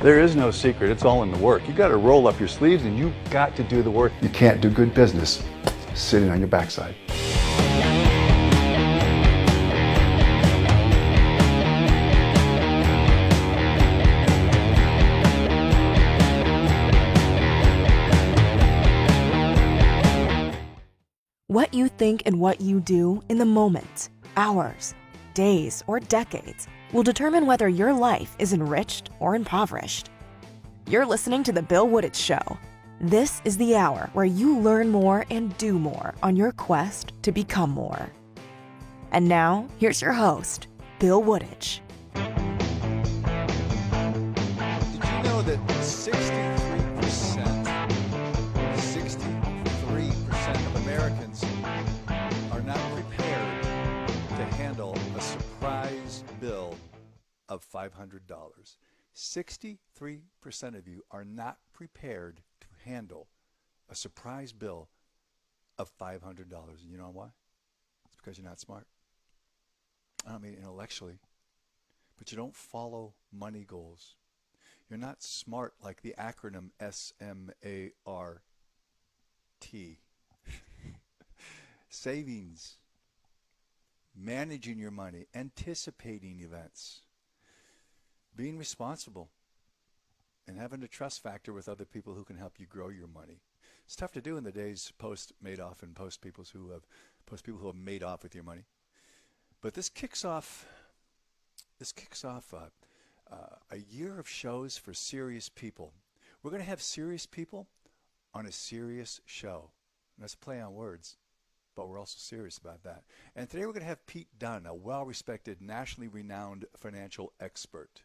There is no secret. It's all in the work. You got to roll up your sleeves and you got to do the work. You can't do good business sitting on your backside. What you think and what you do in the moment, hours, days, or decades will determine whether your life is enriched or impoverished. You're listening to The Bill Wooditch Show. This is the hour where you learn more and do more on your quest to become more. And now, here's your host, Bill Wooditch. Did you know that 63% of Americans are not prepared to handle a surprise bill of $500? 63% of you are not prepared to handle a surprise bill of $500. And you know why? It's because you're not smart. I don't mean intellectually, but you don't follow money goals. You're not smart like the acronym SMART. Savings, managing your money, anticipating events, being responsible, and having a trust factor with other people who can help you grow your money. It's tough to do in the days post Madoff and post people who have made off with your money. But this kicks off a year of shows for serious people. We're going to have serious people on a serious show. And that's a play on words, but we're also serious about that. And today we're going to have Pete Dunn, a well-respected, nationally renowned financial expert.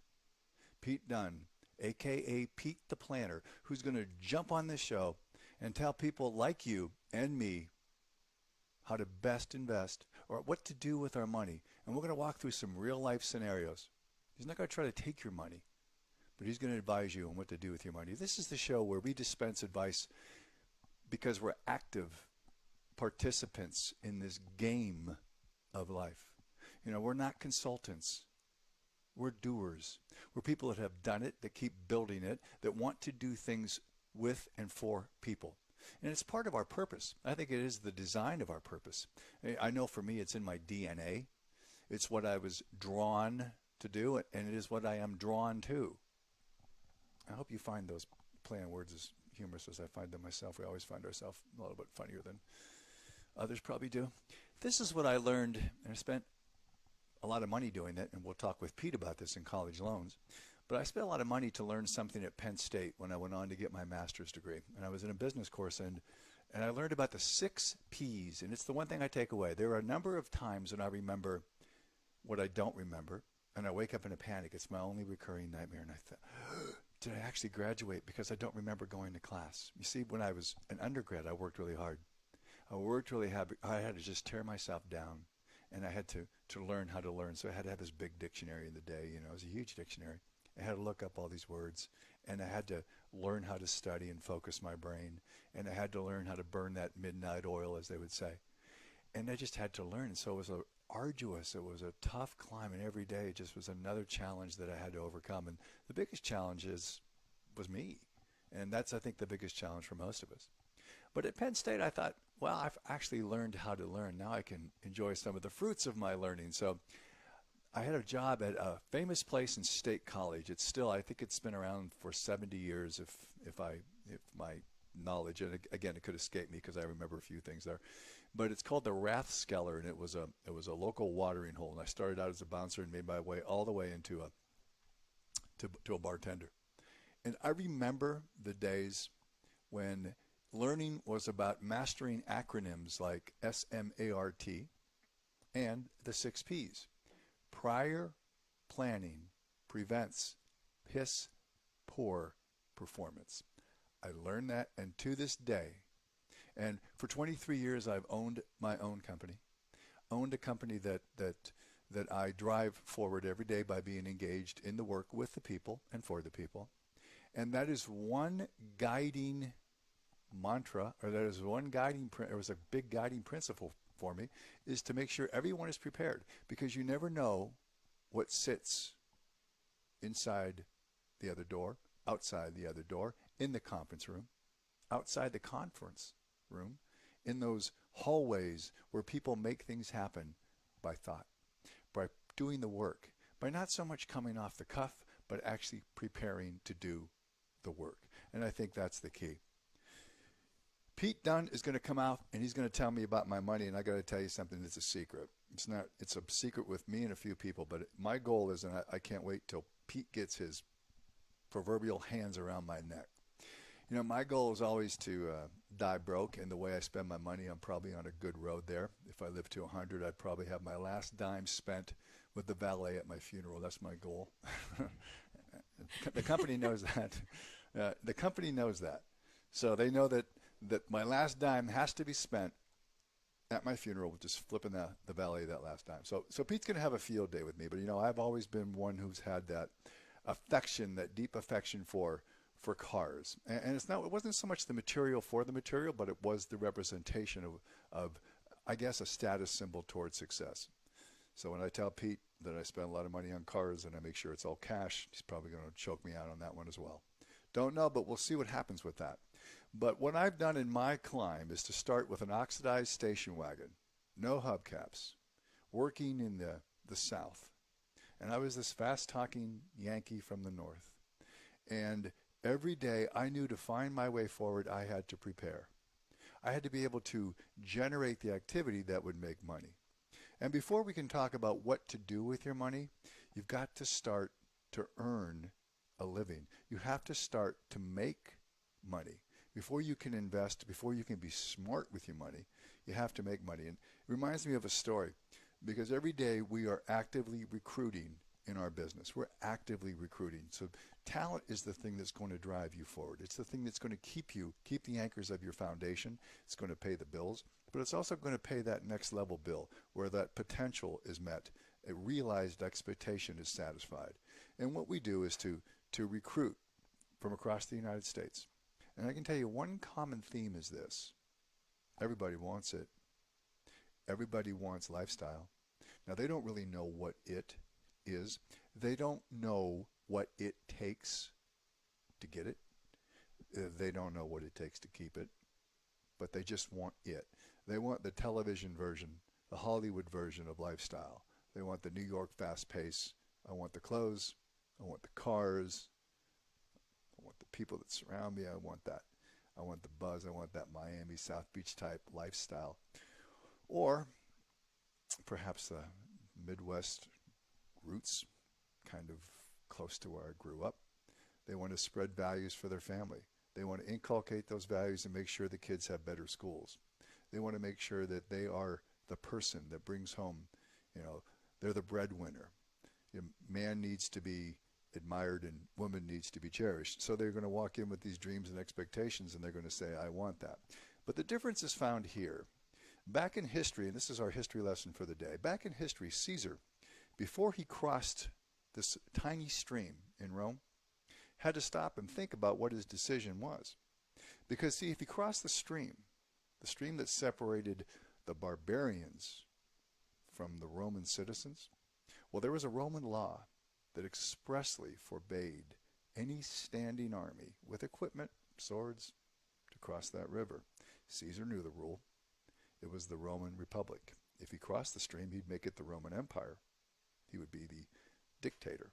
Pete Dunn, a.k.a. Pete the Planner, who's going to jump on this show and tell people like you and me how to best invest or what to do with our money. And we're going to walk through some real-life scenarios. He's not going to try to take your money, but he's going to advise you on what to do with your money. This is the show where we dispense advice because we're active participants in this game of life. You know, we're not consultants. We're doers. We're people that have done it, that keep building it, that want to do things with and for people. And it's part of our purpose. I think it is the design of our purpose. I know for me it's in my DNA. It's what I was drawn to do, and it is what I am drawn to. I hope you find those play on words as humorous as I find them myself. We always find ourselves a little bit funnier than others probably do. This is what I learned, and I spent a lot of money doing it, and we'll talk with Pete about this in college loans. But I spent a lot of money to learn something at Penn State when I went on to get my master's degree. And I was in a business course, and I learned about the 6 Ps, and it's the one thing I take away. There are a number of times when I remember what I don't remember, and I wake up in a panic. It's my only recurring nightmare, and I thought, did I actually graduate because I don't remember going to class? You see, when I was an undergrad, I worked really hard. I worked really hard. I had to just tear myself down, and I had to learn how to learn. So I had to have this big dictionary in the day. You know, it was a huge dictionary. I had to look up all these words, and I had to learn how to study and focus my brain, and I had to learn how to burn that midnight oil, as they would say. And I just had to learn. So it was arduous. It was a tough climb, and every day just was another challenge that I had to overcome. And the biggest challenge was me, and that's, I think, the biggest challenge for most of us. But at Penn State, I thought, well, I've actually learned how to learn. Now I can enjoy some of the fruits of my learning. So I had a job at a famous place in State College. It's still, I think it's been around for 70 years if my knowledge, and again, it could escape me because I remember a few things there. But it's called the Rathskeller, and it was a local watering hole. And I started out as a bouncer and made my way all the way into to a bartender. And I remember the days when learning was about mastering acronyms like SMART and the 6 Ps. Prior planning prevents piss poor performance. I learned that, and to this day, and for 23 years I've owned my own company, owned a company that I drive forward every day by being engaged in the work with the people and for the people. And that is one guiding mantra, or that is one guiding, it was a big guiding principle for me, is to make sure everyone is prepared, because you never know what sits inside the other door outside the other door, in the conference room, outside the conference room, in those hallways where people make things happen by thought, by doing the work, by not so much coming off the cuff, but actually preparing to do the work. And I think that's the key. Pete Dunn is going to come out and he's going to tell me about my money, and I got to tell you something that's a secret. It's a secret with me and a few people, but my goal is, and I can't wait till Pete gets his proverbial hands around my neck. You know, my goal is always to die broke, and the way I spend my money, I'm probably on a good road there. If I live to 100, I'd probably have my last dime spent with the valet at my funeral. That's my goal. The company knows that. The company knows that. So they know that my last dime has to be spent at my funeral with just flipping the valet that last dime. So Pete's going to have a field day with me. But, you know, I've always been one who's had that affection, that deep affection for cars. And it wasn't so much the material for the material, but it was the representation of I guess, a status symbol towards success. So when I tell Pete that I spend a lot of money on cars and I make sure it's all cash, he's probably going to choke me out on that one as well. Don't know, but we'll see what happens with that. But what I've done in my climb is to start with an oxidized station wagon, no hubcaps, working in the South. And I was this fast-talking Yankee from the North. And every day I knew to find my way forward, I had to prepare. I had to be able to generate the activity that would make money. And before we can talk about what to do with your money, you've got to start to earn a living. You have to start to make money. Before you can invest, before you can be smart with your money, you have to make money. And it reminds me of a story, because every day we are actively recruiting in our business. We're actively recruiting. So talent is the thing that's going to drive you forward. It's the thing that's going to keep the anchors of your foundation. It's going to pay the bills, but it's also going to pay that next level bill where that potential is met, a realized expectation is satisfied. And what we do is to recruit from across the United States. And I can tell you one common theme is this. Everybody wants it. Everybody wants lifestyle. Now, they don't really know what it is. They don't know what it takes to get it. They don't know what it takes to keep it. But they just want it. They want the television version, the Hollywood version of lifestyle. They want the New York fast pace. I want the clothes. I want the cars. I want the people that surround me. I want that. I want the buzz. I want that Miami, South Beach type lifestyle. Or perhaps the Midwest roots, kind of close to where I grew up. They want to spread values for their family. They want to inculcate those values and make sure the kids have better schools. They want to make sure that they are the person that brings home, they're the breadwinner. Man needs to be admired and woman needs to be cherished. So they're going to walk in with these dreams and expectations, and they're going to say, I want that. But the difference is found here. Back in history, and this is our history lesson for the day, back in history, Caesar, before he crossed this tiny stream in Rome, had to stop and think about what his decision was. Because, see, if he crossed the stream that separated the barbarians from the Roman citizens, well, there was a Roman law that expressly forbade any standing army with equipment, swords, to cross that river. Caesar knew the rule. It was the Roman Republic. If he crossed the stream, he'd make it the Roman Empire. He would be the dictator.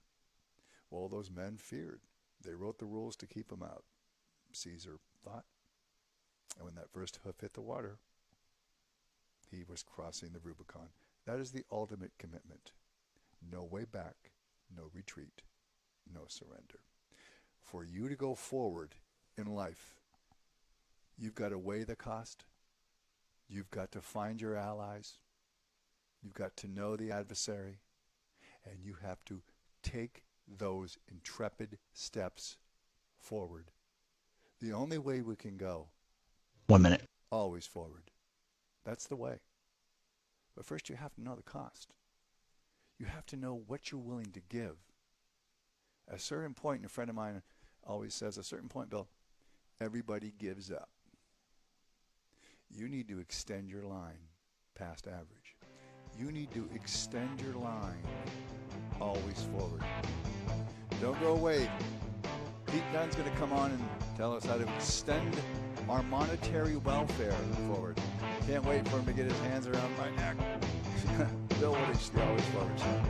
Well, those men feared. They wrote the rules to keep him out. Caesar thought. And when that first hoof hit the water, he was crossing the Rubicon. That is the ultimate commitment. No way back, no retreat, no surrender. For you to go forward in life, you've got to weigh the cost. You've got to find your allies. You've got to know the adversary. And you have to take those intrepid steps forward. The only way we can go. 1 minute. Always forward. That's the way. But first you have to know the cost. You have to know what you're willing to give. At a certain point, and a friend of mine always says, at a certain point, Bill, everybody gives up. You need to extend your line past average. You need to extend your line always forward. Don't go away. Pete Dunn's going to come on and tell us how to extend our monetary welfare forward. Can't wait for him to get his hands around my neck. Bill Wooditch, the Always Forward Show.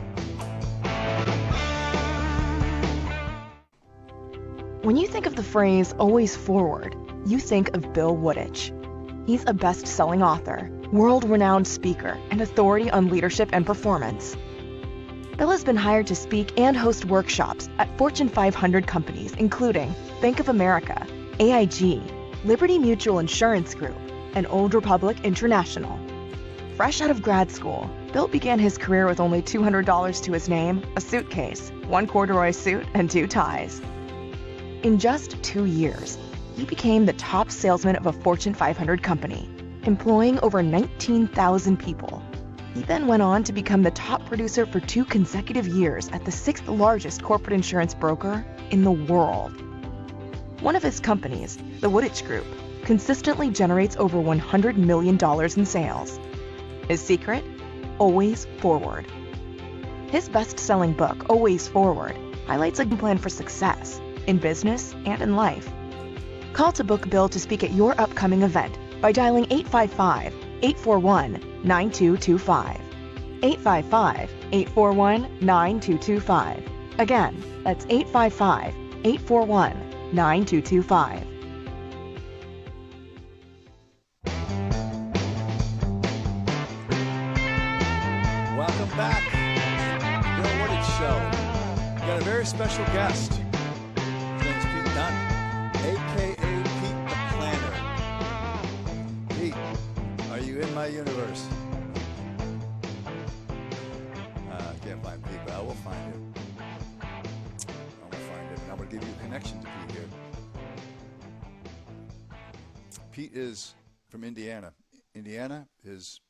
When you think of the phrase always forward, you think of Bill Wooditch. He's a best-selling author, world-renowned speaker, and authority on leadership and performance. Bill has been hired to speak and host workshops at Fortune 500 companies, including Bank of America, AIG, Liberty Mutual Insurance Group, and Old Republic International. Fresh out of grad school, Bill began his career with only $200 to his name, a suitcase, one corduroy suit, and 2 ties. In just 2 years, he became the top salesman of a Fortune 500 company, employing over 19,000 people. He then went on to become the top producer for 2 consecutive years at the 6th largest corporate insurance broker in the world. One of his companies, the Wooditch Group, consistently generates over $100 million in sales. His secret? Always forward. His best-selling book, Always Forward, highlights a plan for success in business and in life. Call to book Bill to speak at your upcoming event by dialing 855-841-9225. 855-841-9225. Again, that's 855-841-9225. Welcome back. Bill Wooditch Show. We got a very special guest. His name is Pete Dunn, a.k.a. Pete the Planner. Pete, are you in my universe? I can't find Pete, but I will find him. I will find him, and I'm going to give you a connection to Pete here. Pete is from Indiana. Indiana is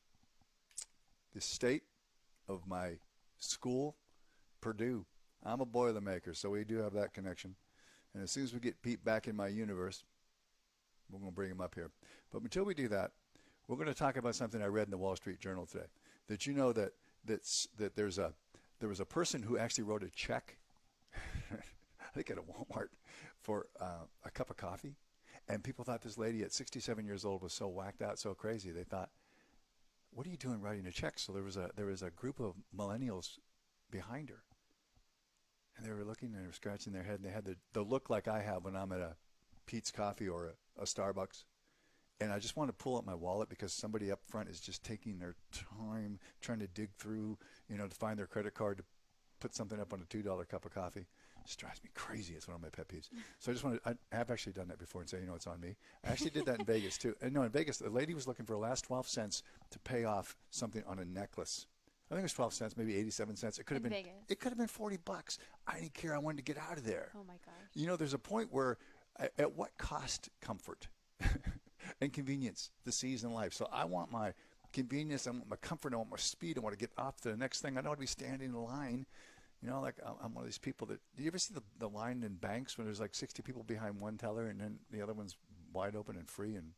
the state of my school, Purdue. I'm a Boilermaker, so we do have that connection. And as soon as we get Pete back in my universe, we're going to bring him up here. But until we do that, we're going to talk about something I read in the Wall Street Journal today. Did you know that there was a person who actually wrote a check, I think at a Walmart, for a cup of coffee, and people thought this lady at 67 years old was so whacked out, so crazy. They thought, what are you doing writing a check? So there was a group of millennials behind her, and they were looking and they were scratching their head, and they had the look like I have when I'm at a Pete's Coffee or a Starbucks, and I just want to pull up my wallet because somebody up front is just taking their time trying to dig through, to find their credit card to put something up on a $2 cup of coffee. It just drives me crazy. It's one of my pet peeves. So I have actually done that before and say, it's on me. I actually did that in Vegas too. And no, in Vegas, the lady was looking for the last 12 cents to pay off something on a necklace. I think it was 12 cents, maybe 87 cents. It could have been Vegas. It could have been $40. I didn't care. I wanted to get out of there. Oh my gosh. There's a point where at what cost comfort and convenience to seize in life? So I want my convenience, I want my comfort, I want my speed, I want to get off to the next thing. I don't want to be standing in line. Like I'm one of these people that, do you ever see the line in banks when there's like 60 people behind one teller and then the other one's wide open and free, and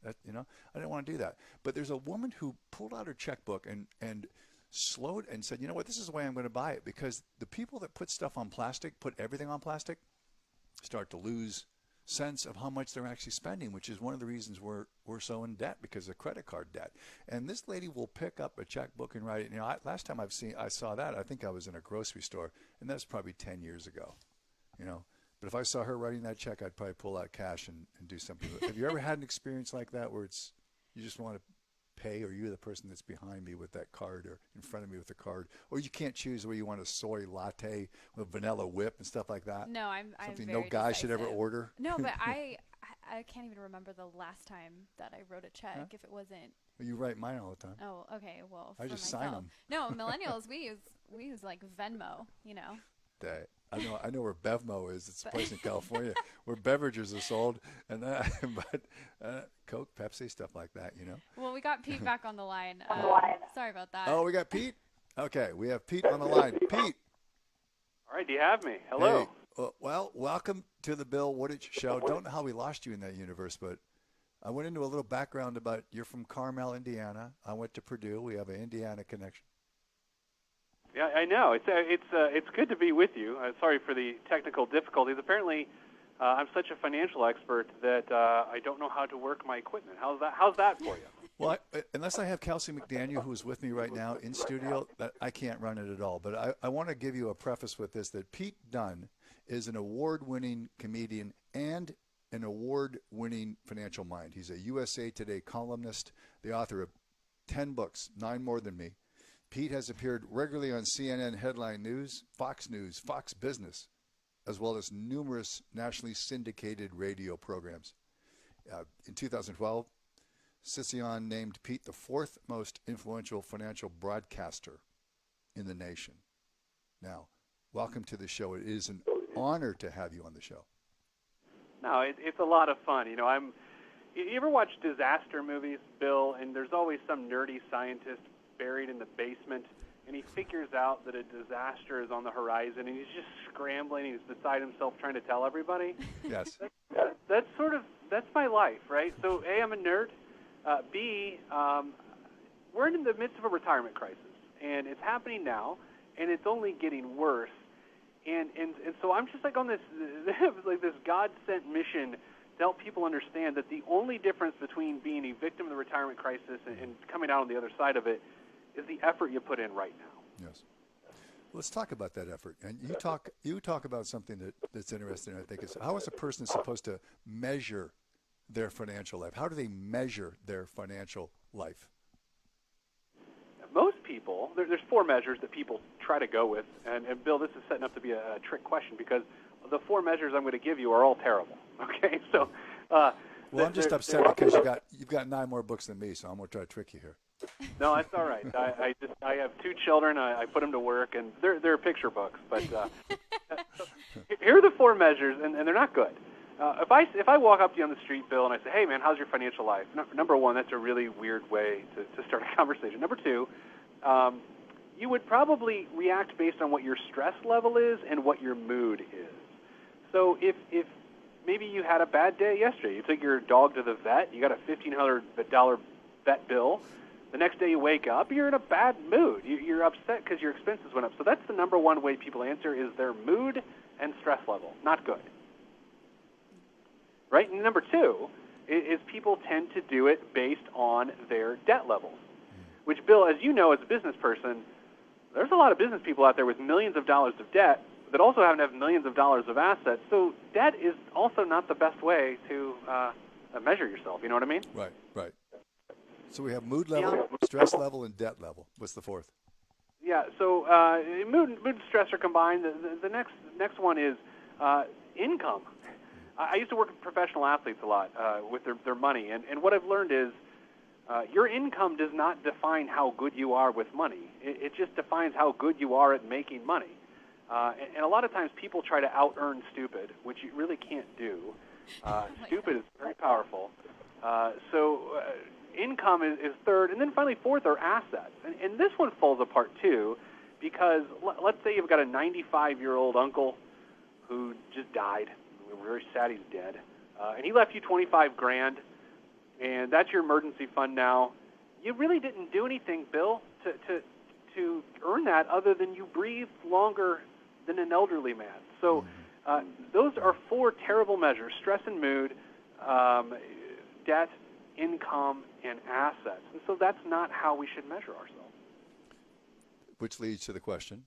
that, I didn't want to do that. But there's a woman who pulled out her checkbook and slowed and said, this is the way I'm going to buy it, because the people that put stuff on plastic, put everything on plastic, start to lose sense of how much they're actually spending, which is one of the reasons we're so in debt, because of credit card debt. And this lady will pick up a checkbook and write it. Last time I saw that, I think I was in a grocery store, and that's probably 10 years ago. But if I saw her writing that check, I'd probably pull out cash and do something with it. Have you ever had an experience like that where you just want to pay, or you're the person that's behind me with that card or in front of me with the card, or you can't choose where you want a soy latte with vanilla whip and stuff like that? No, I'm something very no guy should ever order. No, but I can't even remember the last time that I wrote a check. Huh? If it wasn't. Well, you write mine all the time. Oh, okay. Well, I for just myself. sign them. No, millennials, we use like Venmo. I know where Bevmo is. It's a place in California where beverages are sold, and but Coke, Pepsi, stuff like that. Well, we got Pete back on the line. Sorry about that. Oh, we got Pete. Okay, we have Pete on the line. Pete. All right, do you have me? Hello. Hey, well, welcome to the Bill Wooditch Show. Don't know how we lost you in that universe, but I went into a little background about you're from Carmel, Indiana. I went to Purdue. We have an Indiana connection. Yeah, I know. It's good to be with you. Sorry for the technical difficulties. Apparently, I'm such a financial expert that I don't know how to work my equipment. How's that for you? Well, unless I have Kelsey McDaniel, who's with me right now in studio, that I can't run it at all. But I want to give you a preface with this, that Pete Dunn is an award-winning comedian and an award-winning financial mind. He's a USA Today columnist, the author of 10 books, 9 more than me. Pete has appeared regularly on CNN Headline News, Fox Business, as well as numerous nationally syndicated radio programs. In 2012, Ciceon named Pete the 4th most influential financial broadcaster in the nation. Now, welcome to the show. It is an honor to have you on the show. No, it's a lot of fun. You ever watch disaster movies, Bill, and there's always some nerdy scientist buried in the basement, and he figures out that a disaster is on the horizon, and he's just scrambling, he's beside himself trying to tell everybody? Yes. That's my life, right? So, A, I'm a nerd. B, we're in the midst of a retirement crisis, and it's happening now, and it's only getting worse. And so I'm just like on this like this God-sent mission to help people understand that the only difference between being a victim of the retirement crisis and coming out on the other side of it is the effort you put in right now. Yes. Let's talk about that effort. And you talk about something that's interesting, I think, is how is a person supposed to measure their financial life? How do they measure their financial life? Most people, there's 4 measures that people try to go with. And Bill, this is setting up to be a trick question because the 4 measures I'm going to give you are all terrible. Okay? So, well, I'm just upset because you've got 9 more books than me, so I'm going to try to trick you here. No, that's all right. I have 2 children. I put them to work, and they're picture books. But here are the 4 measures, and they're not good. If I walk up to you on the street, Bill, and I say, hey, man, how's your financial life? Number 1, that's a really weird way to start a conversation. Number 2, you would probably react based on what your stress level is and what your mood is. So if maybe you had a bad day yesterday, you took your dog to the vet, you got a $1,500 vet bill, the next day you wake up, you're in a bad mood. You're upset because your expenses went up. So that's the number 1 way people answer is their mood and stress level. Not good. Right? And number 2 is people tend to do it based on their debt levels, which, Bill, as you know as a business person, there's a lot of business people out there with millions of dollars of debt that also happen to have millions of dollars of assets. So debt is also not the best way to measure yourself. You know what I mean? Right. So we have mood level, stress level, and debt level. What's the 4th? Yeah, so mood and stress are combined. The next one is income. I used to work with professional athletes a lot with their money, and what I've learned is your income does not define how good you are with money. It just defines how good you are at making money. And a lot of times people try to out-earn stupid, which you really can't do. Stupid is very powerful. So income is 3rd, and then finally 4th are assets. And this one falls apart too, because let's say you've got a 95-year-old uncle who just died. We're very sad he's dead. And he left you $25,000, and that's your emergency fund now. You really didn't do anything, Bill, to earn that other than you breathed longer than an elderly man. So those are 4 terrible measures: stress and mood, debt, income, and assets. And so that's not how we should measure ourselves. Which leads to the question,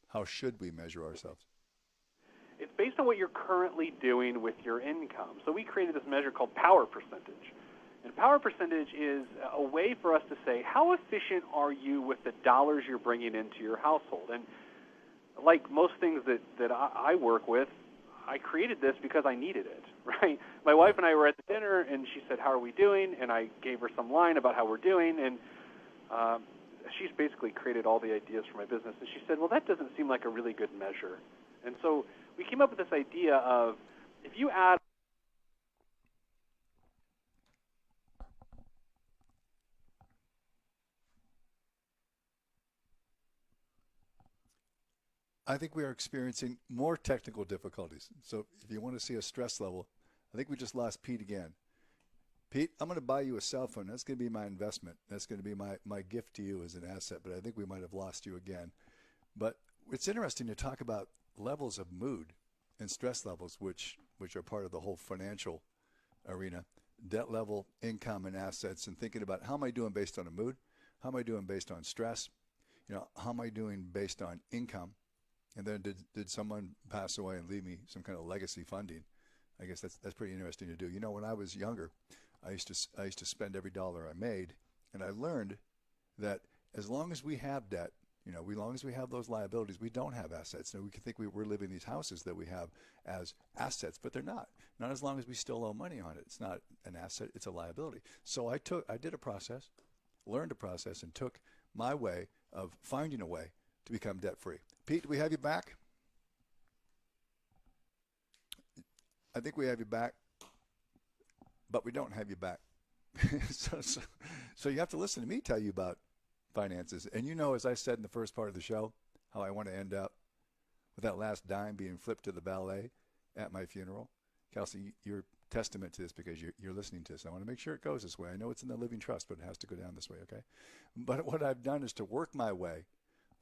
how should we measure ourselves? It's based on what you're currently doing with your income. So we created this measure called power percentage. And power percentage is a way for us to say, how efficient are you with the dollars you're bringing into your household? And like most things that I work with, I created this because I needed it, right? My wife and I were at the dinner, and she said, how are we doing? And I gave her some line about how we're doing, and she's basically created all the ideas for my business. And she said, well, that doesn't seem like a really good measure. And so we came up with this idea of if you add I think we are experiencing more technical difficulties. So if you want to see a stress level, I think we just lost Pete again. Pete, I'm going to buy you a cell phone. That's going to be my investment. That's going to be my gift to you as an asset. But I think we might have lost you again. But it's interesting to talk about levels of mood and stress levels, which which are part of the whole financial arena, debt level, income, and assets, and thinking about how am I doing based on a mood? How am I doing based on stress? How am I doing based on income? And then did someone pass away and leave me some kind of legacy funding? I guess that's pretty interesting to do. When I was younger, I used to spend every dollar I made, and I learned that as long as we have debt, as long as we have those liabilities, we don't have assets. We can think we're living in these houses that we have as assets, but they're not. Not as long as we still owe money on it. It's not an asset, it's a liability. So I did a process, learned a process, and took my way of finding a way to become debt-free. Pete, do we have you back? I think we have you back, but we don't have you back. So you have to listen to me tell you about finances. And as I said in the first part of the show, how I want to end up with that last dime being flipped to the valet at my funeral. Kelsey, you're testament to this because you're listening to this. I want to make sure it goes this way. I know it's in the living trust, but it has to go down this way, okay? But what I've done is to work my way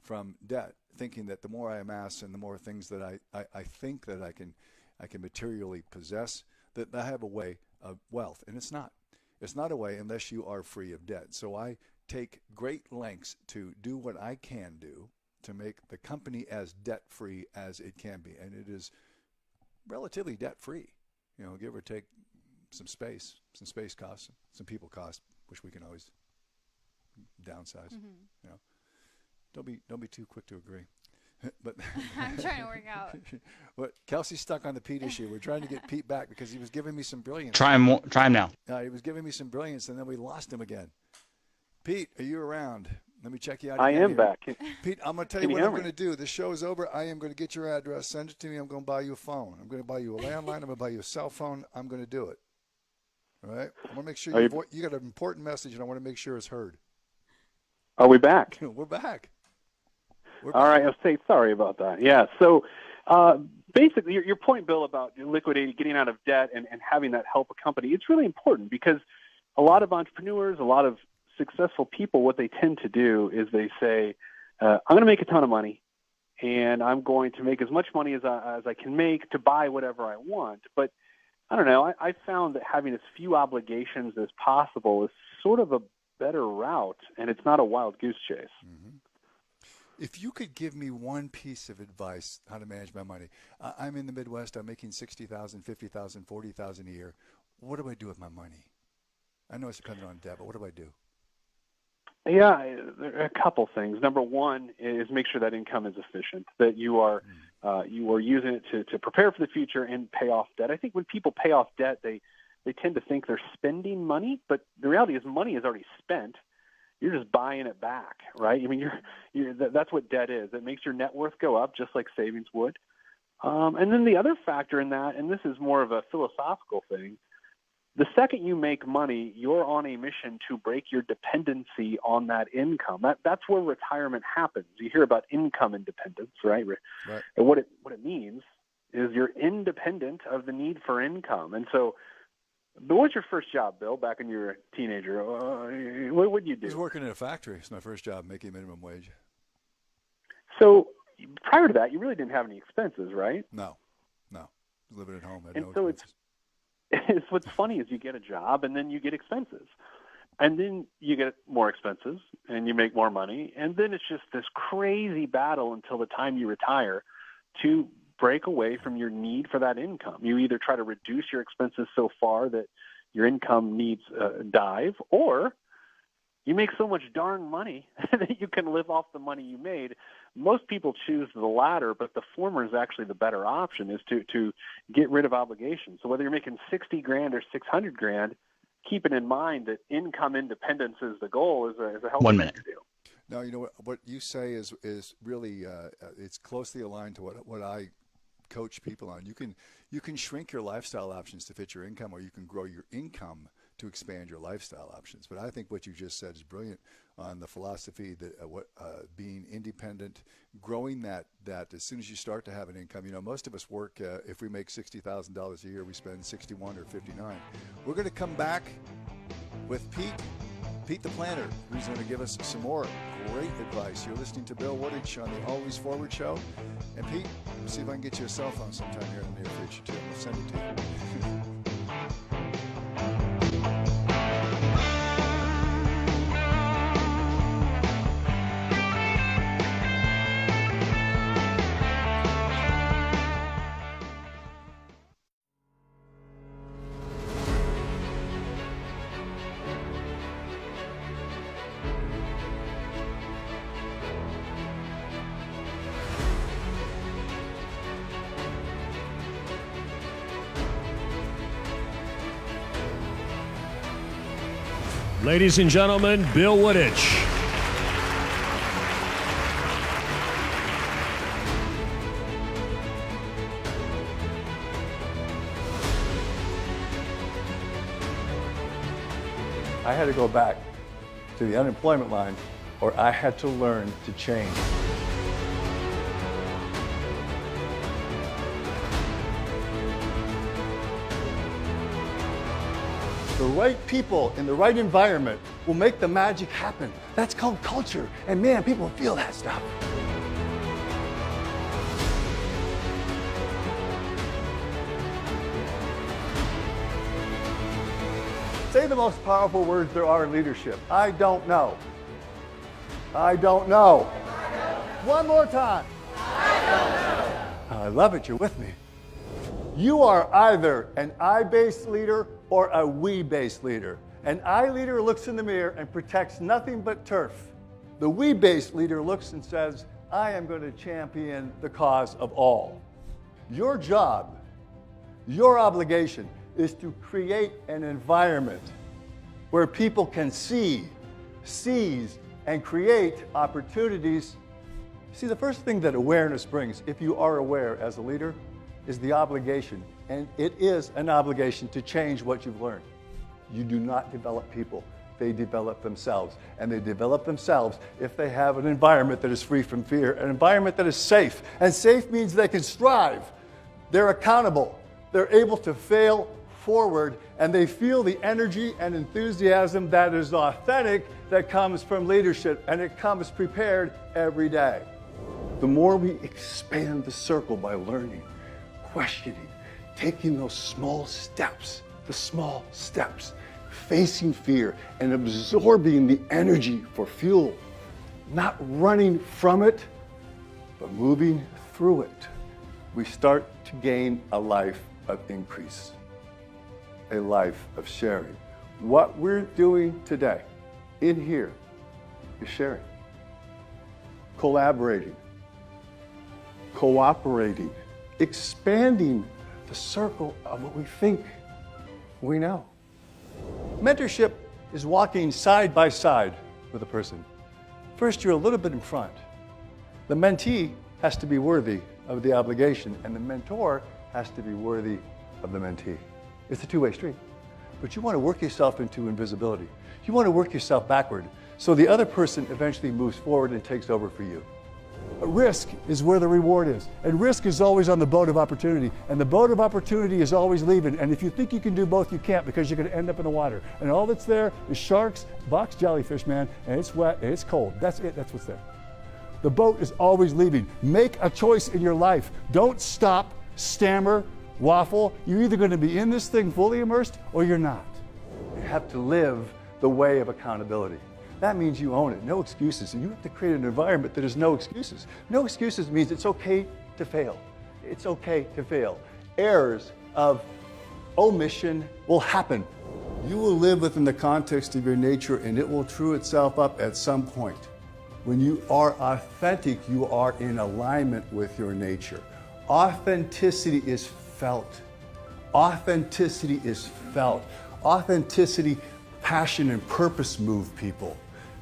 from debt, thinking that the more I amass and the more things that I think that I can materially possess, that I have a way of wealth. And it's not. It's not a way unless you are free of debt. So I take great lengths to do what I can do to make the company as debt-free as it can be. And it is relatively debt-free, give or take some space costs, some people costs, which we can always downsize. Don't be too quick to agree. But I'm trying to work out. But Kelsey's stuck on the Pete issue. We're trying to get Pete back because he was giving me some brilliance. Try him now. He was giving me some brilliance, and then we lost him again. Pete, are you around? Let me check you out. I am here. back. Pete, I'm going to tell you what I'm going to do. The show is over. I am going to get your address, send it to me. I'm going to buy you a phone. I'm going to buy you a landline. I'm going to buy you a cell phone. I'm going to do it. All right? I want to make sure you got an important message, and I want to make sure it's heard. Are we back? We're back. All right. I'll say sorry about that. Yeah. So basically, your point, Bill, about liquidating, getting out of debt and having that help a company, it's really important because a lot of entrepreneurs, a lot of successful people, what they tend to do is they say, I'm going to make a ton of money, and I'm going to make as much money as I can make to buy whatever I want. But I don't know. I found that having as few obligations as possible is sort of a better route, and it's not a wild goose chase. Mm-hmm. If you could give me one piece of advice how to manage my money. I'm in the Midwest. I'm making $60,000, $50,000, $40,000 a year. What do I do with my money? I know it's dependent on debt, but what do I do? Yeah, there are a couple things. Number one is make sure that income is efficient, that you are using it to prepare for the future and pay off debt. I think when people pay off debt, they tend to think they're spending money, but the reality is money is already spent. You're just buying it back, right? I mean, that's what debt is. It makes your net worth go up just like savings would. And then the other factor in that, and this is more of a philosophical thing, the second you make money, you're on a mission to break your dependency on that income. That's where retirement happens. You hear about income independence, right? Right. And what it means is you're independent of the need for income. And so, but what's your first job, Bill, back when you were a teenager? What would you do? I was working in a factory. It's my first job, making minimum wage. So prior to that, you really didn't have any expenses, right? No. Living at home, I had and no so expenses. It's what's funny is you get a job and then you get expenses. And then you get more expenses and you make more money. And then it's just this crazy battle until the time you retire to break away from your need for that income. You either try to reduce your expenses so far that your income needs dive, or you make so much darn money that you can live off the money you made. Most people choose the latter, but the former is actually the better option, is to get rid of obligations. So whether you're making $60,000 or $600,000, keeping in mind that income independence is the goal is a healthy thing to do. No, you know what you say is really it's closely aligned to what I coach people on. You can shrink your lifestyle options to fit your income, or you can grow your income to expand your lifestyle options. But I think what you just said is brilliant on the philosophy that being independent, growing that as soon as you start to have an income. Most of us work, if we make $60,000 a year, we spend 61 or 59. We're going to come back with Pete the Planner, who's going to give us some more great advice. You're listening to Bill Wooditch on the Always Forward Show. And Pete, See if I can get you a cell phone sometime here in the near future, too. We'll send it to you. Ladies and gentlemen, Bill Wooditch. I had to go back to the unemployment line, or I had to learn to change. The right people in the right environment will make the magic happen. That's called culture. And man, people feel that stuff. Say the most powerful words there are in leadership. I don't know. I don't know. One more time. I don't know. I love it. You're with me. You are either an I-based leader or a we-based leader. An I leader looks in the mirror and protects nothing but turf. The we-based leader looks and says, I am going to champion the cause of all. Your job, your obligation is to create an environment where people can see, seize, and create opportunities. See, the first thing that awareness brings, if you are aware as a leader, is the obligation, and it is an obligation to change what you've learned. You do not develop people, they develop themselves, and they develop themselves if they have an environment that is free from fear, an environment that is safe, and safe means they can strive, they're accountable, they're able to fail forward, and they feel the energy and enthusiasm that is authentic, that comes from leadership, and it comes prepared every day. The more we expand the circle by learning, questioning, taking those small steps, facing fear and absorbing the energy for fuel, not running from it, but moving through it, we start to gain a life of increase, a life of sharing. What we're doing today in here is sharing, collaborating, cooperating, expanding the circle of what we think we know. Mentorship is walking side by side with a person. First, you're a little bit in front. The mentee has to be worthy of the obligation, and the mentor has to be worthy of the mentee. It's a two-way street. But you want to work yourself into invisibility. You want to work yourself backward, so the other person eventually moves forward and takes over for you. Risk is where the reward is, and risk is always on the boat of opportunity, and the boat of opportunity is always leaving, and if you think you can do both, you can't, because you're going to end up in the water, and all that's there is sharks, box jellyfish, man, and it's wet and it's cold. That's it. That's what's there. The boat is always leaving. Make a choice in your life. Don't stop, stammer, waffle. You're either going to be in this thing fully immersed or you're not. You have to live the way of accountability. That means you own it, no excuses. And you have to create an environment that is no excuses. No excuses means it's okay to fail. It's okay to fail. Errors of omission will happen. You will live within the context of your nature, and it will true itself up at some point. When you are authentic, you are in alignment with your nature. Authenticity is felt. Authenticity is felt. Authenticity, passion, and purpose move people.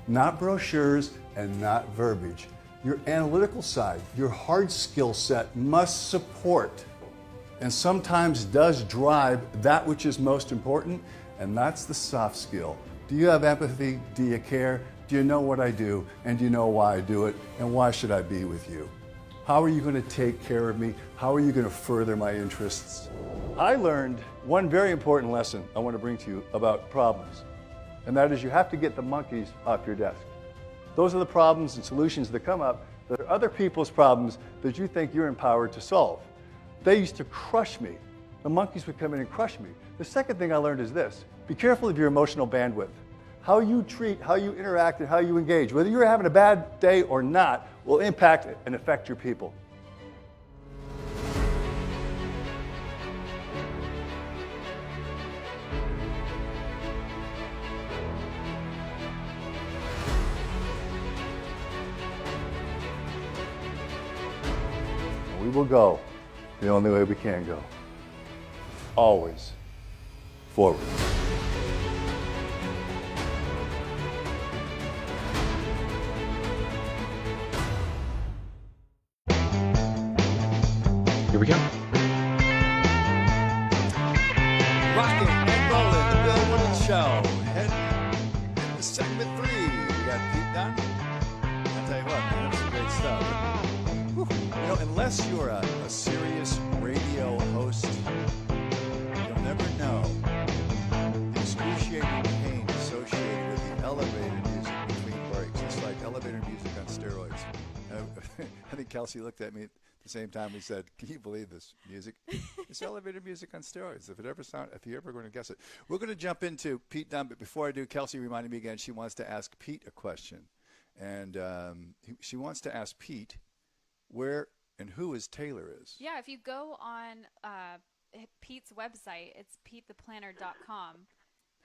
Not brochures and not verbiage. Your analytical side, your hard skill set must support and sometimes does drive that which is most important, and that's the soft skill. Do you have empathy? Do you care? Do you know what I do? And do you know why I do it? And why should I be with you? How are you going to take care of me? How are you going to further my interests? I learned one very important lesson I want to bring to you about problems. And that is, you have to get the monkeys off your desk. Those are the problems and solutions that come up There are other people's problems that you think you're empowered to solve. They used to crush me. The monkeys would come in and crush me. The second thing I learned is this: be careful of your emotional bandwidth. How you treat, how you interact, and how you engage, whether you're having a bad day or not, will impact and affect your people. We will go the only way we can go. Always forward. Here we go. Rocking and rolling, the Bill Wooditch Show. Heading into segment 3. We got Pete Dunn. I'll tell you what, man, that's some great stuff. Whew. You know, unless you're a serious radio host, you'll never know the excruciating pain associated with the elevator music between breaks. It's like elevator music on steroids. I think Kelsey looked at me at the same time. We said, "Can you believe this music? It's elevator music on steroids. If you're ever going to guess it." We're going to jump into Pete Dunn, but before I do, Kelsey reminded me again she wants to ask Pete a question, and she wants to ask Pete where and who his tailor is. Yeah, if you go on Pete's website, it's PeteThePlanner.com.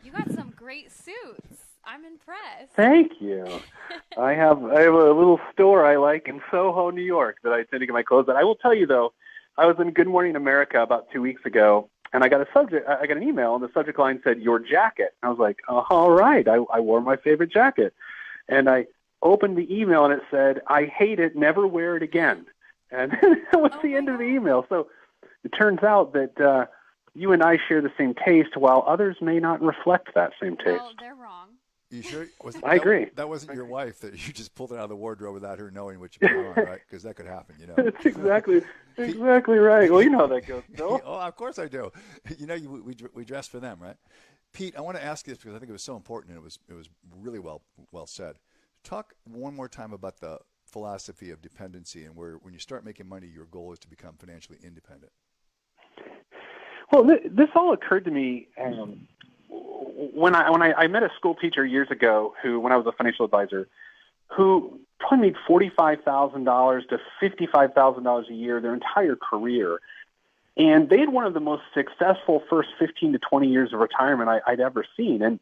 You got some great suits. I'm impressed. Thank you. I have a little store I like in Soho, New York, that I tend to get my clothes at. I will tell you though, I was in Good Morning America about 2 weeks ago, and I got an email, and the subject line said "your jacket." I was like, "Oh, all right." I wore my favorite jacket, and I opened the email, and it said, "I hate it. Never wear it again." And that was the end of the email. So it turns out that you and I share the same taste, while others may not reflect that same taste. Well, they're wrong. You sure? I agree. That wasn't your wife that you just pulled it out of the wardrobe without her knowing what you put on, right? Because that could happen, you know. That's exactly right. Well, you know how that goes, Bill. Oh, of course I do. You know, we dress for them, right? Pete, I want to ask you this because I think it was so important, and it was really well said. Talk one more time about the philosophy of dependency, and where when you start making money, your goal is to become financially independent. Well, this all occurred to me when I met a school teacher years ago who, when I was a financial advisor, who probably made $45,000 to $55,000 a year their entire career. And they had one of the most successful first 15 to 20 years of retirement I'd ever seen. And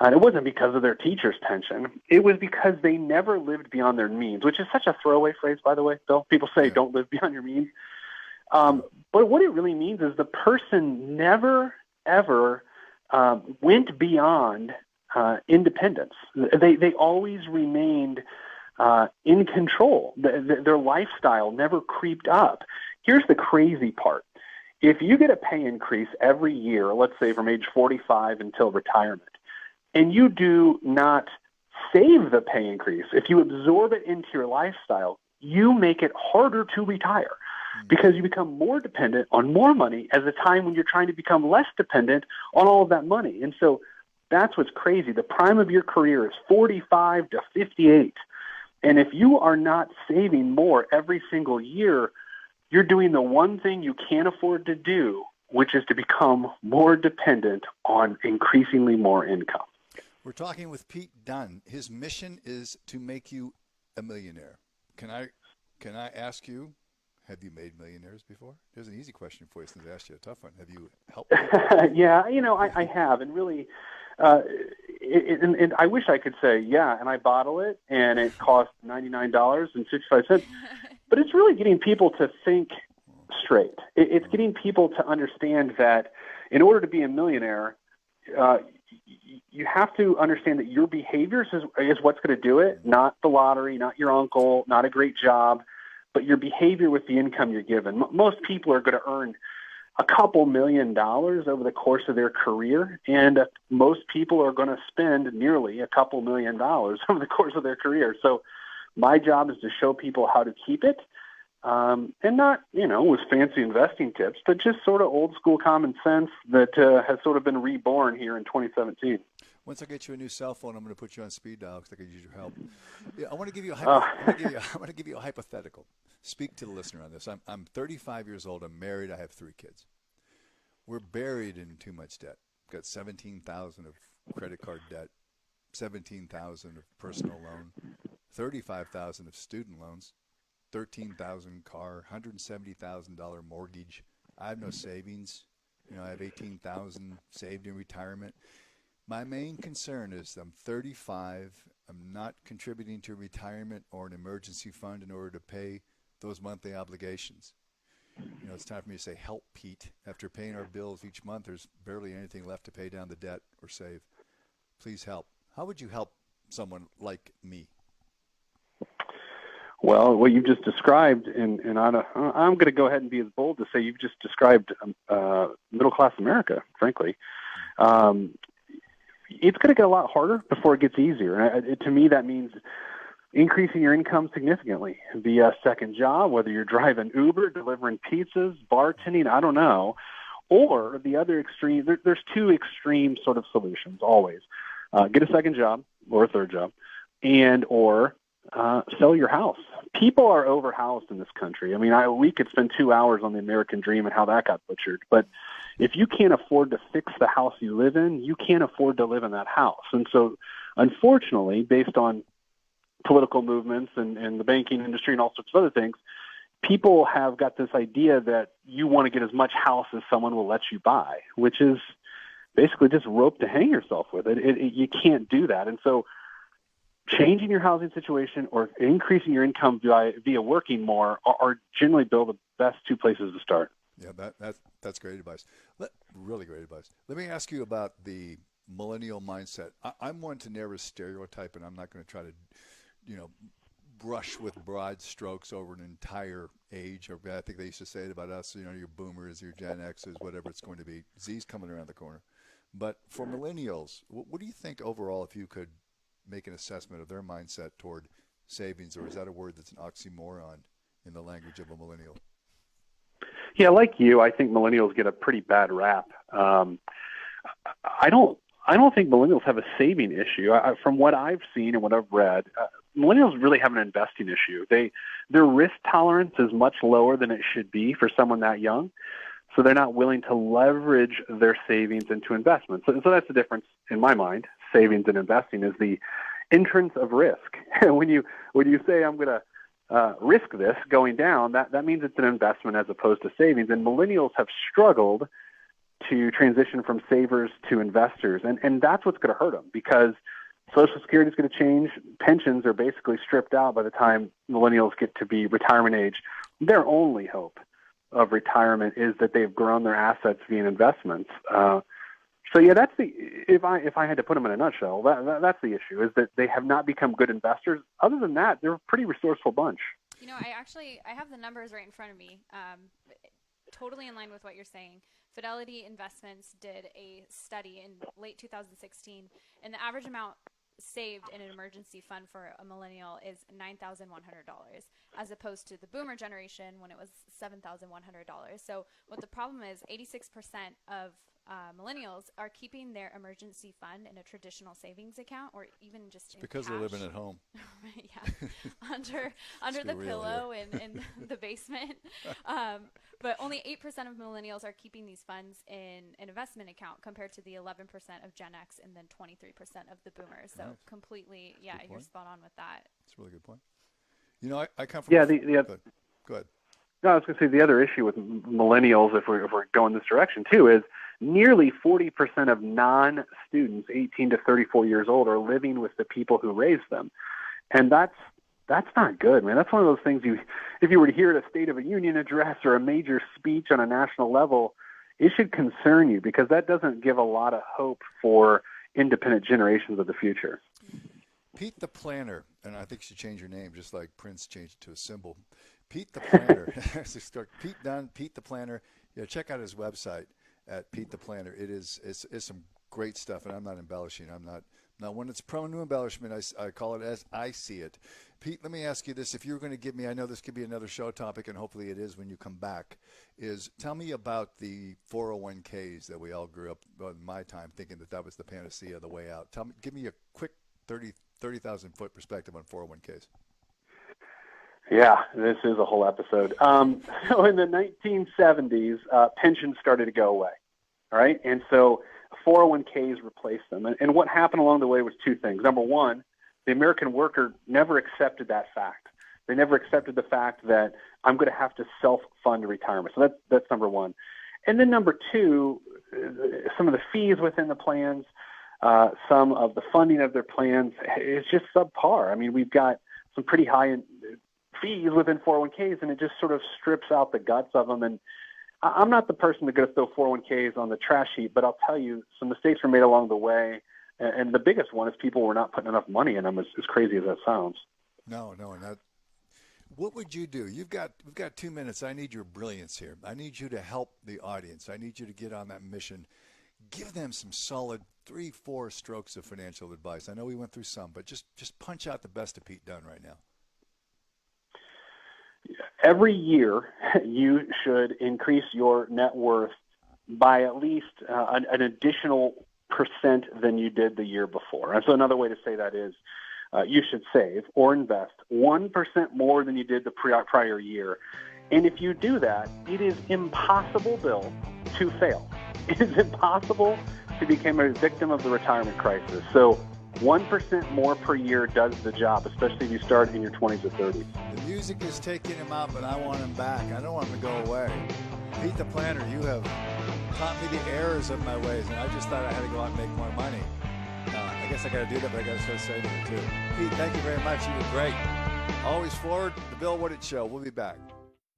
it wasn't because of their teacher's pension. It was because they never lived beyond their means, which is such a throwaway phrase, by the way, Bill. People say, don't live beyond your means. But what it really means is the person never, ever went beyond independence. They always remained in control. Their lifestyle never creeped up. Here's the crazy part. If you get a pay increase every year, let's say from age 45 until retirement, and you do not save the pay increase, if you absorb it into your lifestyle, you make it harder to retire because you become more dependent on more money at a time when you're trying to become less dependent on all of that money. And so that's what's crazy. The prime of your career is 45 to 58. And if you are not saving more every single year, you're doing the one thing you can't afford to do, which is to become more dependent on increasingly more income. We're talking with Pete Dunn. His mission is to make you a millionaire. Can I ask you, have you made millionaires before? There's an easy question for you since I asked you a tough one. Have you helped people? Yeah, I have. And really, and I wish I could say, yeah, and I bottle it, and it costs $99.65. But it's really getting people to think straight. It's getting people to understand that in order to be a millionaire, you have to understand that your behaviors is what's going to do it, not the lottery, not your uncle, not a great job, but your behavior with the income you're given. Most people are going to earn a couple $1 million over the course of their career, and most people are going to spend nearly a couple $1 million over the course of their career. So my job is to show people how to keep it, and not, with fancy investing tips, but just sort of old school common sense that has sort of been reborn here in 2017. Once I get you a new cell phone, I'm going to put you on speed dial because I could use your help. Yeah, I want to give you a I want to give you a hypothetical. Speak to the listener on this. I'm 35 years old. I'm married. I have 3 kids. We're buried in too much debt. Got 17,000 of credit card debt, 17,000 of personal loan, 35,000 of student loans, 13,000 car, $170,000 mortgage. I have no savings. I have 18,000 saved in retirement. My main concern is I'm 35. I'm not contributing to retirement or an emergency fund in order to pay those monthly obligations. It's time for me to say, help, Pete. After paying our bills each month, there's barely anything left to pay down the debt or save. Please help. How would you help someone like me? Well, what you've just described, and I'm going to go ahead and be as bold to say you've just described middle-class America, frankly. It's going to get a lot harder before it gets easier. And to me, that means increasing your income significantly via a second job, whether you're driving Uber, delivering pizzas, bartending, I don't know. Or the other extreme, there's 2 extreme sort of solutions always. Get a second job or a third job, or sell your house. People are overhoused in this country. I mean, we could spend 2 hours on the American dream and how that got butchered. But if you can't afford to fix the house you live in, you can't afford to live in that house. And so, unfortunately, based on political movements and the banking industry and all sorts of other things, people have got this idea that you want to get as much house as someone will let you buy, which is basically just rope to hang yourself with. You can't do that. And so changing your housing situation or increasing your income via working more are generally, Bill, the best 2 places to start. Yeah, that's great advice. Really great advice. Let me ask you about the millennial mindset. I'm one to never stereotype, and I'm not going to try to, brush with broad strokes over an entire age. Or I think they used to say it about us, your boomers, your Gen X's, whatever it's going to be. Z's coming around the corner. But for millennials, what do you think overall, if you could make an assessment of their mindset toward savings, or is that a word that's an oxymoron in the language of a millennial? Yeah, like you, I think millennials get a pretty bad rap. I don't think millennials have a saving issue. From what I've seen and what I've read, millennials really have an investing issue. Their risk tolerance is much lower than it should be for someone that young, so they're not willing to leverage their savings into investments. So that's the difference in my mind. Savings and investing is the entrance of risk. when you say I'm going to risk this going down, that means it's an investment as opposed to savings. And millennials have struggled to transition from savers to investors. And that's what's going to hurt them, because Social Security is going to change. Pensions are basically stripped out by the time millennials get to be retirement age. Their only hope of retirement is that they've grown their assets via investments. So yeah, that's if I had to put them in a nutshell, that's the issue, is that they have not become good investors. Other than that, they're a pretty resourceful bunch. I have the numbers right in front of me. Totally in line with what you're saying. Fidelity Investments did a study in late 2016, and the average amount saved in an emergency fund for a millennial is $9,100, as opposed to the boomer generation when it was $7,100. So what the problem is, 86% of millennials are keeping their emergency fund in a traditional savings account, or even just in because cash. they're living at home. Yeah, under the pillow in the basement. But only 8% of millennials are keeping these funds in an investment account, compared to the 11% of Gen X and then 23% of the boomers. So Nice. Completely, yeah, you're spot on with that. That's a really good point. I come from. Yeah, Go ahead. No, I was going to say the other issue with millennials, if we're going this direction too, is nearly 40% of non-students 18 to 34 years old are living with the people who raised them. And that's not good, man. That's one of those things if you were to hear at a State of the Union address or a major speech on a national level, it should concern you, because that doesn't give a lot of hope for independent generations of the future. Pete the Planner, and I think you should change your name just like Prince changed it to a symbol. Pete the Planner. Pete Dunn, Pete the Planner. Check out his website at Pete the Planner. It's some great stuff, and I'm not embellishing. I'm not Now, when it's prone to embellishment, I call it as I see it. Pete, let me ask you this. If you're going to give me, I know this could be another show topic, and hopefully it is when you come back, is tell me about the 401ks that we all grew up in my time thinking that was the panacea, the way out. Give me a quick 30,000-foot perspective on 401ks. Yeah, this is a whole episode. So in the 1970s, pensions started to go away, all right? And so 401ks replaced them. And what happened along the way was two things. Number one, the American worker never accepted that fact. They never accepted the fact that I'm going to have to self-fund retirement. So that's number one. And then number two, some of the fees within the plans, some of the funding of their plans is just subpar. I mean, we've got some pretty high fees within 401ks, and it just sort of strips out the guts of them. And I'm not the person that's going to throw 401ks on the trash heap, but I'll tell you, some mistakes were made along the way. And the biggest one is people were not putting enough money in them, as crazy as that sounds. No, and that. What would you do? We've got 2 minutes. I need your brilliance here. I need you to help the audience. I need you to get on that mission. Give them some solid 3-4 strokes of financial advice. I know we went through some, but just punch out the best of Pete Dunn right now. Every year, you should increase your net worth by at least an additional percent than you did the year before. And so another way to say that is you should save or invest 1% more than you did the prior year. And if you do that, it is impossible, Bill, to fail. It is impossible to become a victim of the retirement crisis. So 1% more per year does the job, especially if you start in your 20s or 30s. The music is taking him out, but I want him back. I don't want him to go away. Pete the Planner, you have taught me the errors of my ways, and I just thought I had to go out and make more money. I guess I got to do that, but I got to start saving it too. Pete, thank you very much. You were great. Always forward. The Bill Wooditch Show. We'll be back.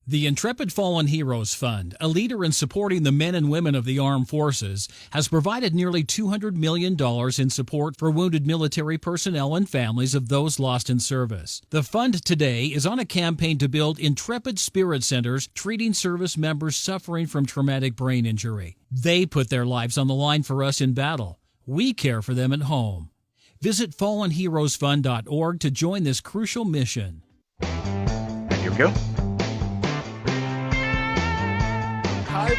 The Intrepid Fallen Heroes Fund, a leader in supporting the men and women of the armed forces, has provided nearly $200 million in support for wounded military personnel and families of those lost in service. The fund today is on a campaign to build Intrepid Spirit Centers treating service members suffering from traumatic brain injury. They put their lives on the line for us in battle. We care for them at home. Visit fallenheroesfund.org to join this crucial mission. And here we go. High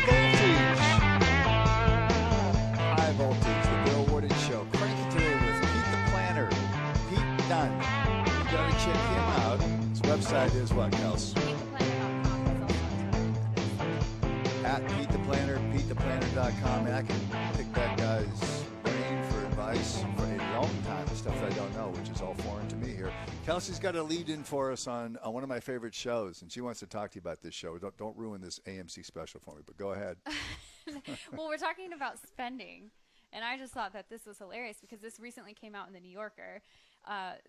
voltage, the Bill Wooditch Show. Cranky today with Pete the Planner, Pete Dunn. You got to check him out. His website is what, Kels? At Pete the Planner, PeteThePlanner.com. And I can pick that guy's brain for advice for a long time, the stuff I don't know, which is all foreign to me here. Kelsey's got a lead in for us on one of my favorite shows, and she wants to talk to you about this show. Don't ruin this AMC special for me, but go ahead. Well, we're talking about spending, and I just thought that this was hilarious because this recently came out in the New Yorker.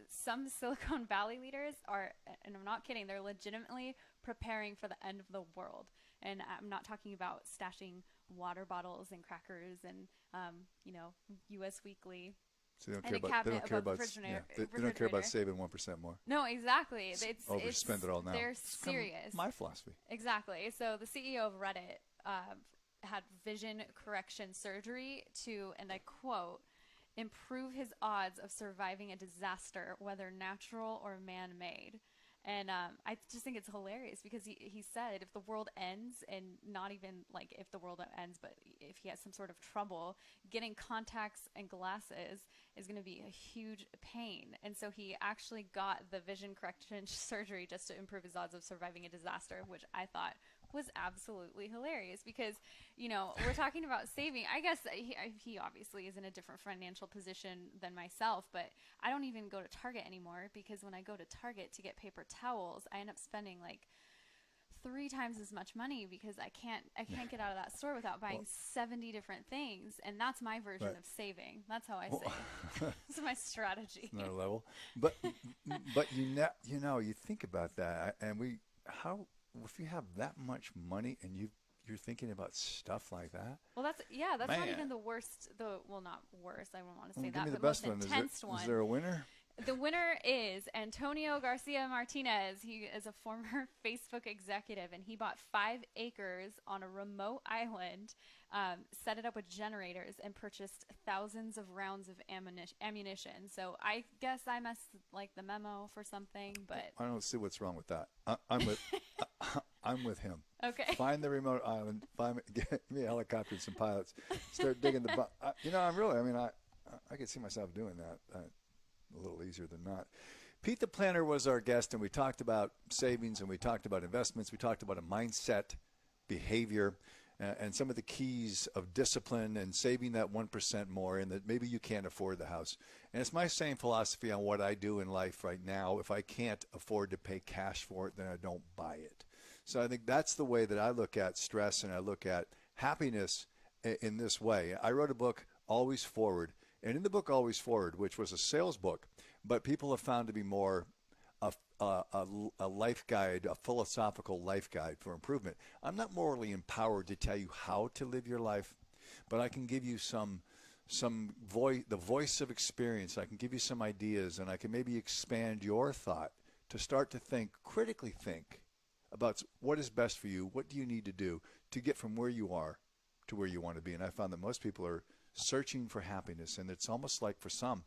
Some Silicon Valley leaders are, and I'm not kidding, they're legitimately preparing for the end of the world. And I'm not talking about stashing water bottles and crackers and, U.S. Weekly. So they don't care about saving 1% more. No, exactly. It's overspend it all now. They're serious. My philosophy. Exactly. So the CEO of Reddit had vision correction surgery to, and I quote, improve his odds of surviving a disaster, whether natural or man-made. And I just think it's hilarious because he said if the world ends, and not even like if the world ends, but if he has some sort of trouble, getting contacts and glasses is going to be a huge pain. And so he actually got the vision correction surgery just to improve his odds of surviving a disaster, which I thought was absolutely hilarious because, we're talking about saving. I guess he obviously is in a different financial position than myself, but I don't even go to Target anymore because when I go to Target to get paper towels, I end up spending like 3 times as much money because I can't get out of that store without buying 70 different things, and that's my version of saving. That's how I save. It's my strategy. Another level, but you think about that, and if you have that much money and you're thinking about stuff like that. Well, that's not even the worst. Not worst. I don't want to say that. Give me the but best most one. Intense one. Is there a winner? The winner is Antonio Garcia Martinez. He is a former Facebook executive, and he bought 5 acres on a remote island, set it up with generators, and purchased thousands of rounds of ammunition. So I guess I must like the memo for something, but I don't see what's wrong with that. I'm with him. Okay. Find the remote island. Get me a helicopter and some pilots. Start digging the. I could see myself doing that. A little easier than not. Pete the Planner was our guest, and we talked about savings, and we talked about investments. We talked about a mindset, behavior, and some of the keys of discipline and saving that 1% more, and that maybe you can't afford the house. And it's my same philosophy on what I do in life right now. If I can't afford to pay cash for it, then I don't buy it. So I think that's the way that I look at stress, and I look at happiness in this way. I wrote a book, Always Forward. And in the book Always Forward, which was a sales book, but people have found to be more a life guide, a philosophical life guide for improvement. I'm not morally empowered to tell you how to live your life, but I can give you the voice of experience. I can give you some ideas, and I can maybe expand your thought to start to critically think about what is best for you. What do you need to do to get from where you are to where you want to be? And I found that most people are searching for happiness, and it's almost like, for some,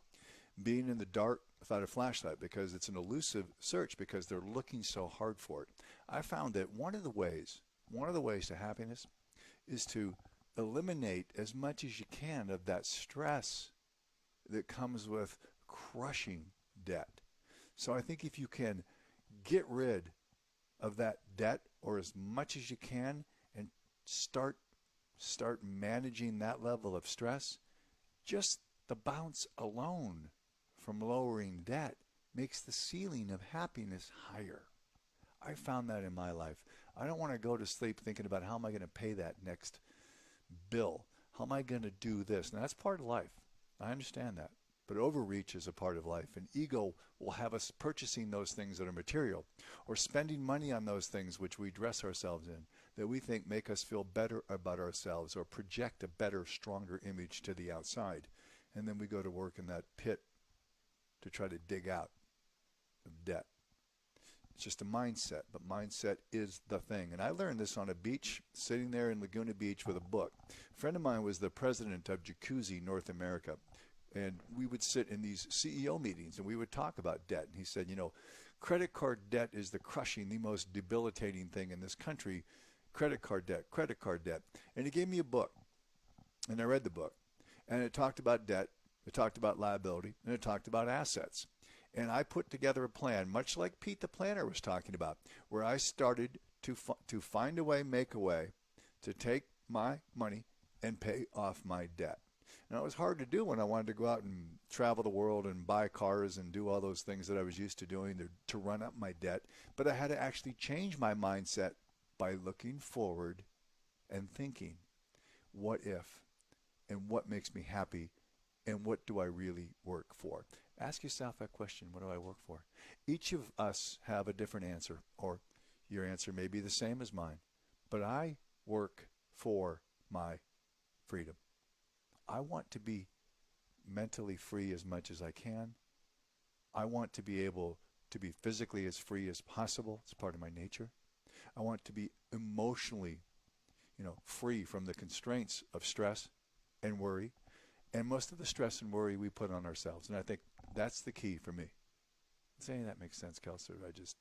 being in the dark without a flashlight, because it's an elusive search because they're looking so hard for it. I found that one of the ways to happiness is to eliminate as much as you can of that stress that comes with crushing debt. So I think if you can get rid of that debt, or as much as you can, and start managing that level of stress, just the bounce alone from lowering debt makes the ceiling of happiness higher. I found that in my life. I don't want to go to sleep thinking about how am I going to pay that next bill? How am I going to do this? Now, that's part of life. I understand that. But overreach is a part of life, and ego will have us purchasing those things that are material, or spending money on those things which we dress ourselves in, that we think make us feel better about ourselves or project a better, stronger image to the outside. And then we go to work in that pit to try to dig out of debt. It's just a mindset, but mindset is the thing. And I learned this on a beach, sitting there in Laguna Beach with a book. A friend of mine was the president of Jacuzzi North America. And we would sit in these CEO meetings, and we would talk about debt. And he said, credit card debt is the most debilitating thing in this country. Credit card debt. And he gave me a book, and I read the book. And it talked about debt, it talked about liability, and it talked about assets. And I put together a plan, much like Pete the Planner was talking about, where I started to find a way, make a way, to take my money and pay off my debt. Now, it was hard to do when I wanted to go out and travel the world and buy cars and do all those things that I was used to doing to run up my debt. But I had to actually change my mindset by looking forward and thinking, what if, and what makes me happy, and what do I really work for? Ask yourself that question, what do I work for? Each of us have a different answer, or your answer may be the same as mine. But I work for my freedom. I want to be mentally free as much as I can. I want to be able to be physically as free as possible. It's part of my nature. I want to be emotionally, free from the constraints of stress and worry. And most of the stress and worry we put on ourselves. And I think that's the key for me. Does any of that make sense, Kelsey? Or did I just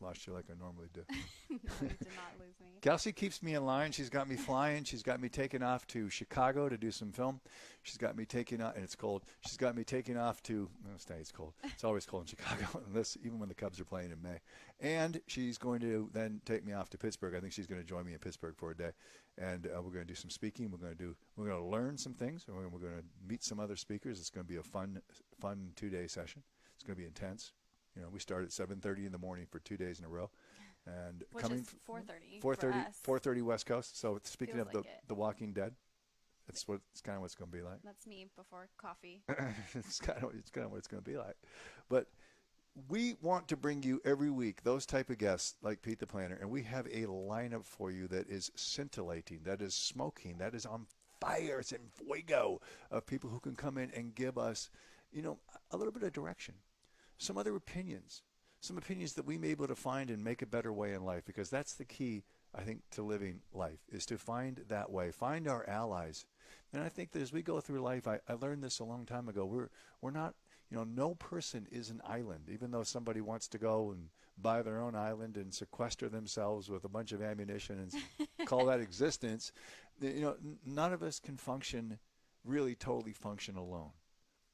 lost you like I normally do? No, you did not lose me. Kelsey keeps me in line. She's got me flying. She's got me taking off to Chicago to do some film. She's got me taking off, and it's cold. She's got me taking off to, it's cold. It's always cold in Chicago, even when the Cubs are playing in May. And she's going to then take me off to Pittsburgh. I think she's going to join me in Pittsburgh for a day. And we're going to do some speaking. We're going to learn some things. And we're going to meet some other speakers. It's going to be a fun 2-day session. It's going to be intense. We start at 7:30 in the morning for 2 days in a row, and Which coming is 4:30. 4:30 West Coast. So speaking Feels of like the Walking Dead, it's kind of what it's going to be like. That's me before coffee. It's kind of what it's going to be like. But we want to bring you every week those type of guests like Pete the Planner, and we have a lineup for you that is scintillating, that is smoking, that is on fire. It's in fuego of people who can come in and give us a little bit of direction, some other opinions, some opinions that we may be able to find and make a better way in life, because that's the key, I think, to living life, is to find that way, find our allies. And I think that as we go through life, I learned this a long time ago, we're not, no person is an island, even though somebody wants to go and buy their own island and sequester themselves with a bunch of ammunition and call that existence. None of us can really totally function alone.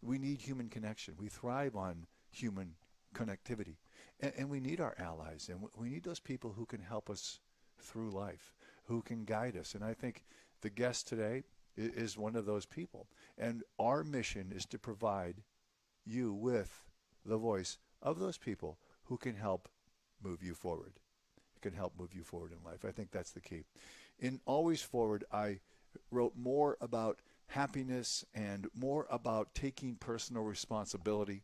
We need human connection. We thrive on human connectivity. And we need our allies, and we need those people who can help us through life, who can guide us. And I think the guest today is one of those people. And our mission is to provide you with the voice of those people who can help move you forward, can help move you forward in life. I think that's the key. In Always Forward, I wrote more about happiness and more about taking personal responsibility,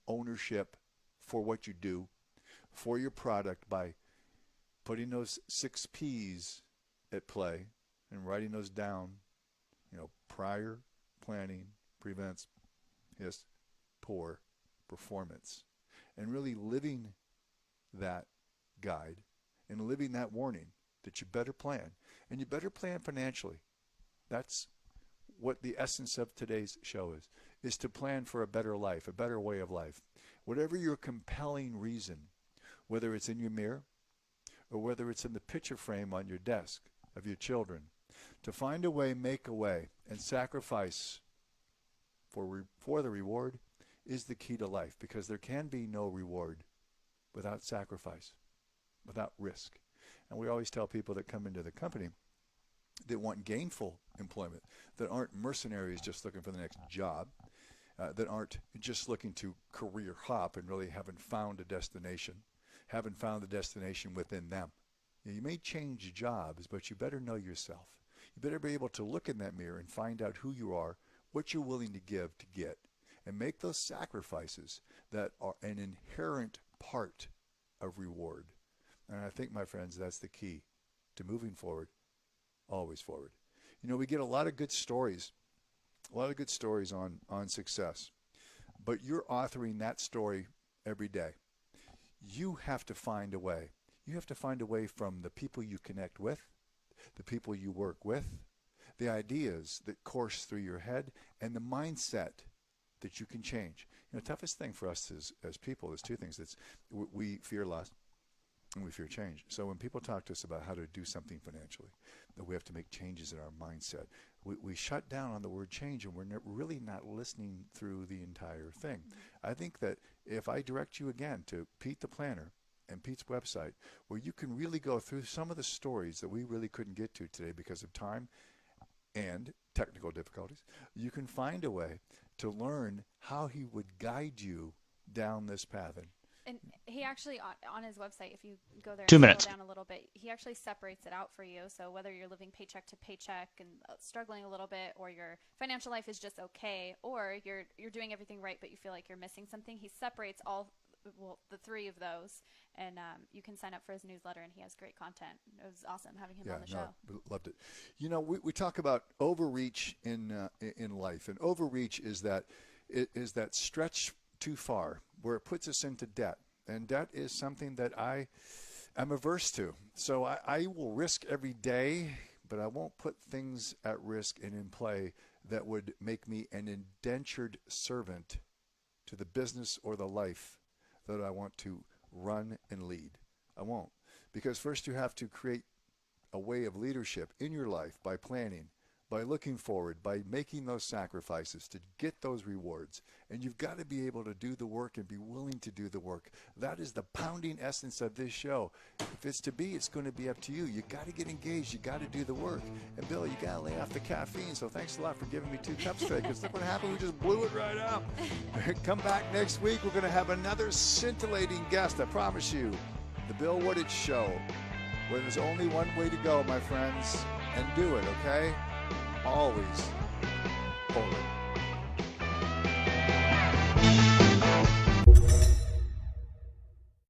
ownership for what you do, for your product, by putting those 6 P's at play and writing those down. Prior planning prevents poor performance. And really living that guide and living that warning that you better plan. And you better plan financially. That's what the essence of today's show is to plan for a better life, a better way of life. Whatever your compelling reason, whether it's in your mirror or whether it's in the picture frame on your desk of your children, to find a way, make a way, and sacrifice for the reward is the key to life, because there can be no reward without sacrifice, without risk. And we always tell people that come into the company that want gainful employment, that aren't mercenaries just looking for the next job, that aren't just looking to career hop and really haven't found a destination, haven't found the destination within them. You may change jobs, but you better know yourself. You better be able to look in that mirror and find out who you are, what you're willing to give to get, and make those sacrifices that are an inherent part of reward. And I think, my friends, that's the key to moving forward, always forward. We get a lot of good stories, on success, but you're authoring that story every day. You have to find a way. You have to find a way from the people you connect with, the people you work with, the ideas that course through your head, and the mindset that you can change. The toughest thing for us as people is 2 things. We fear loss and we fear change. So when people talk to us about how to do something financially, that we have to make changes in our mindset, we shut down on the word change, and we're really not listening through the entire thing. I think that if I direct you again to Pete the Planner and Pete's website, where you can really go through some of the stories that we really couldn't get to today because of time and technical difficulties, you can find a way to learn how he would guide you down this path. And he actually, on his website, if you go there 2 and minutes. scroll down a little bit, he actually separates it out for you. So whether you're living paycheck to paycheck and struggling a little bit, or your financial life is just okay, or you're doing everything right but you feel like you're missing something, he separates the 3 of those. And you can sign up for his newsletter, and he has great content. It was awesome having him on the show. Loved it. We talk about overreach in life, and overreach is that stretch too far, where it puts us into debt. And debt is something that I am averse to. So I will risk every day, but I won't put things at risk and in play that would make me an indentured servant to the business or the life that I want to run and lead. I won't. Because first you have to create a way of leadership in your life by planning, by looking forward, by making those sacrifices to get those rewards. And you've got to be able to do the work and be willing to do the work. That is the pounding essence of this show. If it's to be, it's going to be up to you. You got to get engaged. You got to do the work. And Bill, you got to lay off the caffeine. So thanks a lot for giving me 2 cups today, because look what happened. We just blew it right up. Come back next week. We're going to have another scintillating guest. I promise you. The Bill Wooditch Show, where there's only one way to go, my friends, and do it, okay? Always forward.